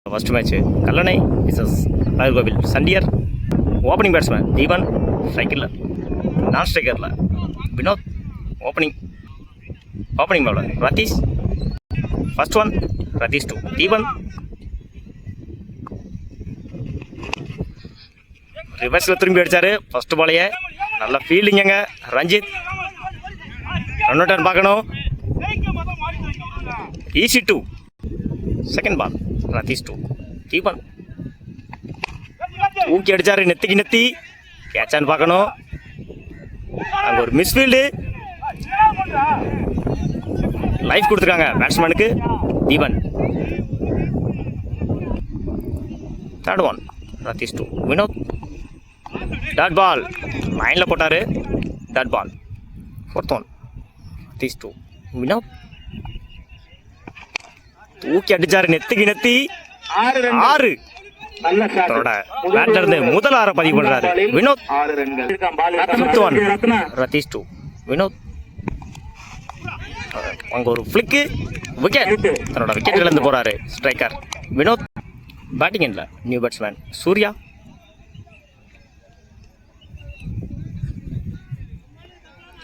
First match, Kallanai vs. Nagarkoil. Sandier, opening batsman, Deepan, striker, non-striker, Vinod, opening bowler, Ratish, first one, Ratish 2, Deepan, reverse திரும்பி அடிச்சாரு first பாலையே நல்ல ஃபீல்டிங்க Ranjith run out பார்க்கணும் easy 2 second ball Ratheesh 2 Deepan ஊக்கி அடிச்சாரு நெத்தி கேட்சான்னு பார்க்கணும் அங்கே ஒரு மிஸ்ஃபீல்டு லைஃப் கொடுத்துருக்காங்க பேட்ஸ்மேனுக்கு Deepan third one Ratheesh 2 Vinoth dot ball லைனில் போட்டார் dot ball fourth one Ratheesh 2 Vinoth தூக்கி அடிச்சாரு நெத்தி 6 பேட்ல இருந்து முதல் 6 பதிவு பண்றாரு வினோத் ஃபிஃப்த் ஒன் ரதீஷ் 2 வினோத் அங்க ஒரு ஃபிளிக்கு விக்கெட் தன்னோட விக்கெட்ல இருந்து போறாரு ஸ்ட்ரைக்கர் வினோத் பேட்டிங் எண்ட்ல new batsman Surya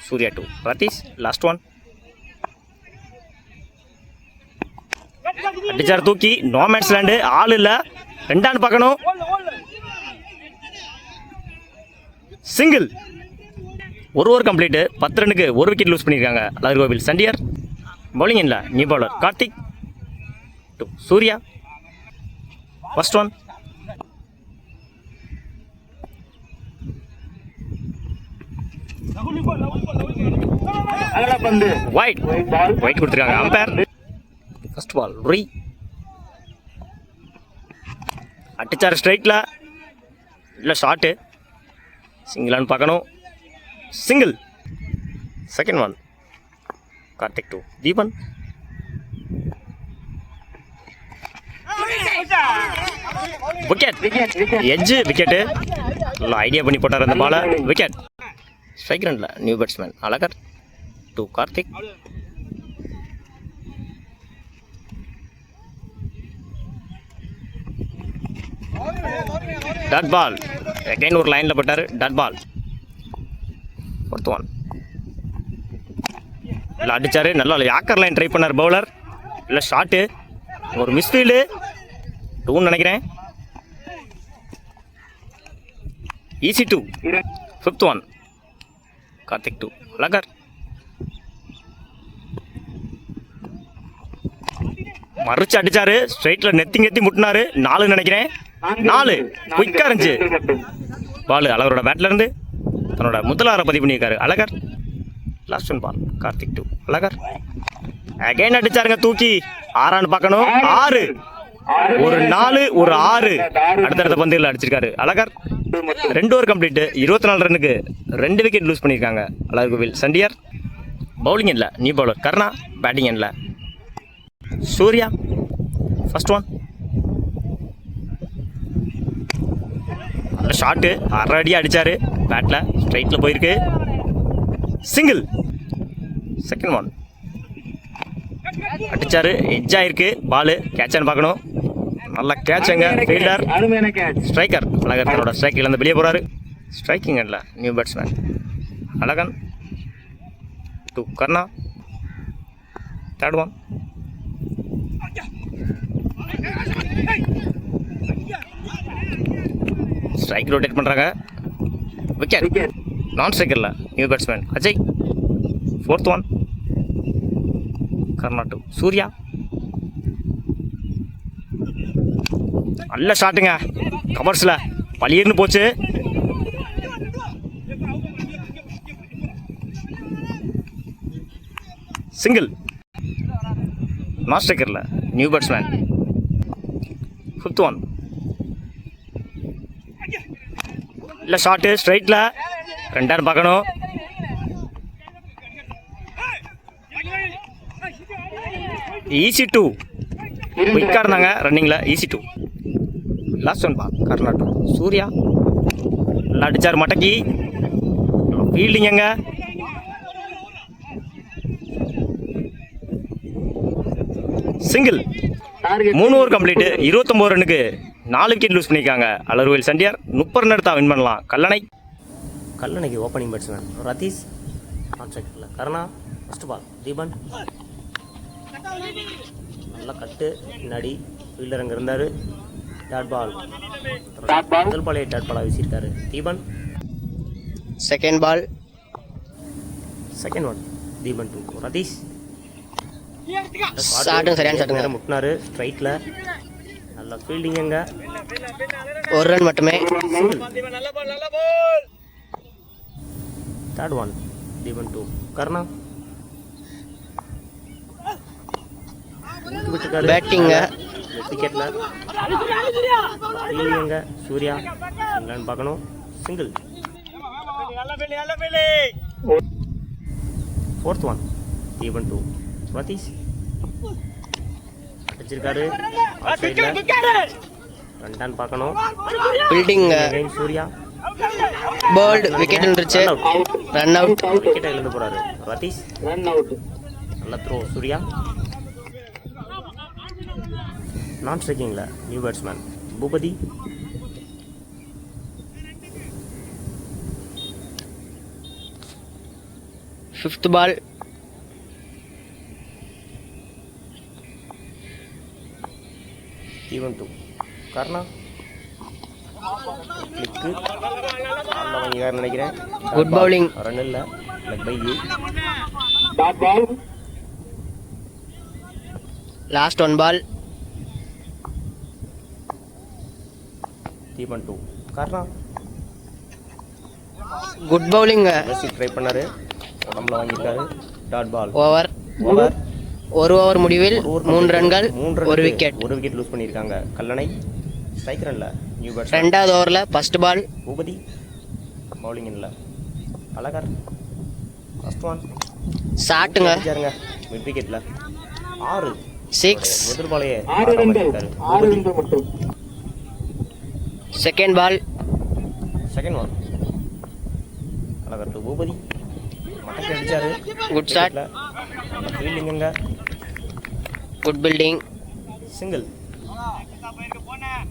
Surya 2 Ratheesh last one அடிச்சார் தூக்கி நோ மேட்ச் லேண்டு ஆள் இல்லை ரெண்டான்னு பார்க்கணும் சிங்கிள் ஒரு ஓவர் கம்ப்ளீட்டு 10 ரன்னுக்கு ஒரு விக்கெட் லூஸ் பண்ணியிருக்காங்க நாகர்கோவில் சண்டியர் பவுலிங் இல்லை new bowler Karthik 2 Surya first one wide கொடுத்துருக்காங்க அம்பேர் ஃபர்ஸ்ட் பால் ரீ அடிச்சார் ஸ்ட்ரைட்டில் இல்லை ஷார்ட்டு சிங்கிளான்னு பார்க்கணும் single second one Karthik 2 Deepan wicket edge wicket நல்லா ஐடியா பண்ணி போட்டார் அந்த பாலை விக்கெட் ஸ்ட்ரைக் ரனில் new batsman Azhagar 2 Karthik dot ball again ஒரு லைனில் போட்டார் டாட் பால் ஃபோர்த் ஒன் இல்லை அடித்தார் நல்லா யாக்கர் லைன் ட்ரை பண்ணார் பவுலர் இல்லை ஷார்ட்டு ஒரு மிஸ்ஃபீல்டு 2 நினைக்கிறேன் easy 2 fifth one Karthik 2 Azhagar மறுச்சு அடிச்சாரு ஸ்ட்ரைட்ல நெத்தி முட்டினாரு 4 நினைக்கிறேன் 4 குயிக்கா இருந்துச்சு பால் அழகரோட பேட்ல இருந்து தன்னோட முதல் 6 பதிவு பண்ணியிருக்காரு Azhagar last one ball Karthik 2 Azhagar again அடிச்சாருங்க தூக்கி 6 பார்க்கணும் 6 ஒரு 4 ஒரு 6 அடுத்தடுத்த பந்துகள் அடிச்சிருக்காரு அழகர் 2 ஓவர் கம்ப்ளீட்டு 24 ரன்னுக்கு 2 விக்கெட் லூஸ் பண்ணியிருக்காங்க நாகர்கோவில் சண்டியர் பவுலிங் எண்ணில் நியூ பவுலர் கர்ணா பேட்டிங் எண்ணில் சூர்யா ஃபர்ஸ்ட் ஒன் நல்ல ஷார்ட்டு 6 அடியாக அடித்தார் பேட்டில் ஸ்ட்ரைட்டில் போயிருக்கு சிங்கிள் செகண்ட் ஒன் அடித்தார் எட்ஜாயிருக்கு பாலு கேட்சான்னு பார்க்கணும் நல்ல கேட்சுங்க ஃபீல்டர் ஸ்ட்ரைக்கர் அழகர் தன்னோட ஸ்ட்ரைக்கில் இருந்து வெளியே போகிறாரு ஸ்ட்ரைக்கிங் இல்லை new batsman Azhagan 2 Karna third one strike rotate பண்ணுறாங்க விக்கெட் நான் ஸ்ட்ரைக்கரில் new batsman Ajay fourth one Karna 2 Surya நல்ல ஷாட்டுங்க கவர்ஸில் பளிர்னு போச்சு சிங்கிள் நான் ஸ்ட்ரைக்கரில் நியூ பேட்ஸ்மேன் ஃபிஃப்த் ஒன் இல்லை ஷார்ட்டு ஸ்ட்ரைட்டில் ரெண்டாயிரம் பார்க்கணும் ஈஸி 2 குயிக்காக இருந்தாங்க ரன்னிங்கில் easy 2 last one ball Karna 2 Surya நல்லா அடித்தார் மடக்கி ஃபீல்டிங்க சிங்கிள் 3 ஓவர் கம்ப்ளீட் 29 ரன்னுக்கு 4 விக்கெட் லூஸ் பண்ணியிருக்காங்க. அலர்வேல் சண்டியார் 30 ரன் எடுத்தா வின் பண்ணலாம். கல்லணைக்கு ஓப்பனிங் பேட்ஸ்மேன் ரதீஷ் கான்ட்ராக்டில் கருணா. ஃபர்ஸ்ட் பால் தீபன் நல்லா கட்டு பின்னாடி ஃபீல்டர் அங்கே இருந்தார். டாட் பால் முதல் பாலே டாட் பாலாக வீசியிருக்காரு Deepan. Second ball second one Deepan 2 Ratheesh சரியான முட்டினாரு ஸ்ட்ரைட்டில். நல்ல ஃபீல்டிங் எங்க 1 ரன் மட்டுமே. Third one Deepan 2 Karuna. Batting விக்கெட்ல ஃபீல்டிங் சூர்யா சிங்கிள்னு பார்க்கணும். Single. Fourth one Deepan 2 Ratheesh அடிச்சிருக்காரு. ரன் பார்க்கணும். ஃபீல்டிங் சூர்யா போல்ட் விக்கெட் இருந்துச்சு. Run out. விக்கெட்டை இழந்து போறாரு ரதீஷ். நல்ல த்ரோ சூர்யா. நான் ஸ்ட்ரைக்கிங்ல new batsman Boopathi. Fifth ball Deepan 2 Karna. கிளிக்கு வாங்கிக்காரு நினைக்கிறேன். Good bowling. ரன் இல்லை லெக் பை யூ. Last 1 ball Deepan 2 Karna. Good bowling. Try பண்ணாரு உடம்புல வாங்கியிருக்காரு. Dot ball over. ஒரு ஓவர் முடிவில் 3 ரன்கள் 1 விக்கெட். 1 விக்கெட் லூஸ் பண்ணியிருக்காங்க கல்லணை. ஸ்ட்ரைக் ரன்ல நியூ பேட்ஸ். ரெண்டாவது ஓவரில் ஃபர்ஸ்ட் பால் பூபதி. பவுலிங் இல்லை அழகர். ஃபர்ஸ்ட் ஒன் ஷாட்டுங்க மிட் விக்கெட்ல 6 6. முதல் பாலையே second ball second one Azhagar to Boopathi. மட்டைக்கு அடிச்சாரு. Good shot. ஃபீல்டிங்க good fielding. Single.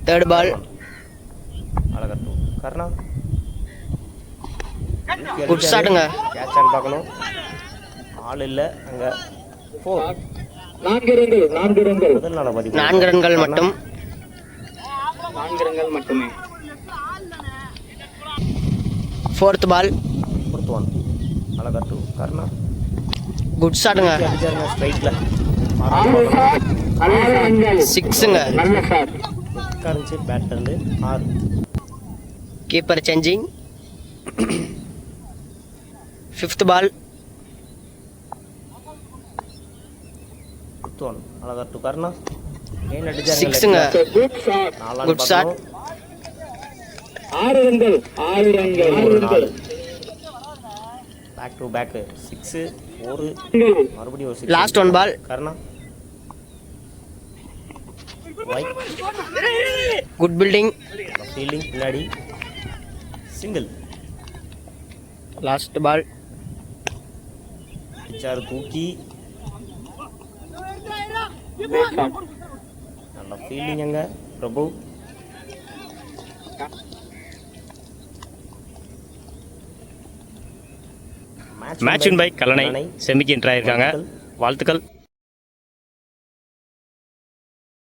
Third ball Azhagar to Karna. Good ஷாட்டுங்க. கேட்ச் ஆன் பார்க்கணும். ஆள் இல்லை அங்கே. 4 முதல் நாளை 4 ரன்கள் மட்டும். 4 ரன்கள் மட்டுமே. Fourth ball fourth one Azhagar to Karna. Good ஷாட்டுங்க. அடிச்சாருங்க ஸ்ட்ரைட்ல 6ங்க. உட்கார்ந்துச்சு பேட்டர்ல 6. Keeper changing. Fifth ball fifth one Azhagar to Karna. ஏன் அடிச்சாருங்க 6ங்க. Good shot. 6 ரன்கள். பேக் டு பேக் 6 4 மறுபடியும் 6. Last 1 ball Karna. Wide. Good fielding. Fielding பின்னாடி சிங்கிள். லாஸ்ட் பால் பிச்சாரு தூக்கி. நல்ல ஃபீல்டிங் அங்க Prabhu. Match win by Kallanai செமிக்கு என்ட்ரு ஆயிருக்காங்க. வாழ்த்துக்கள்.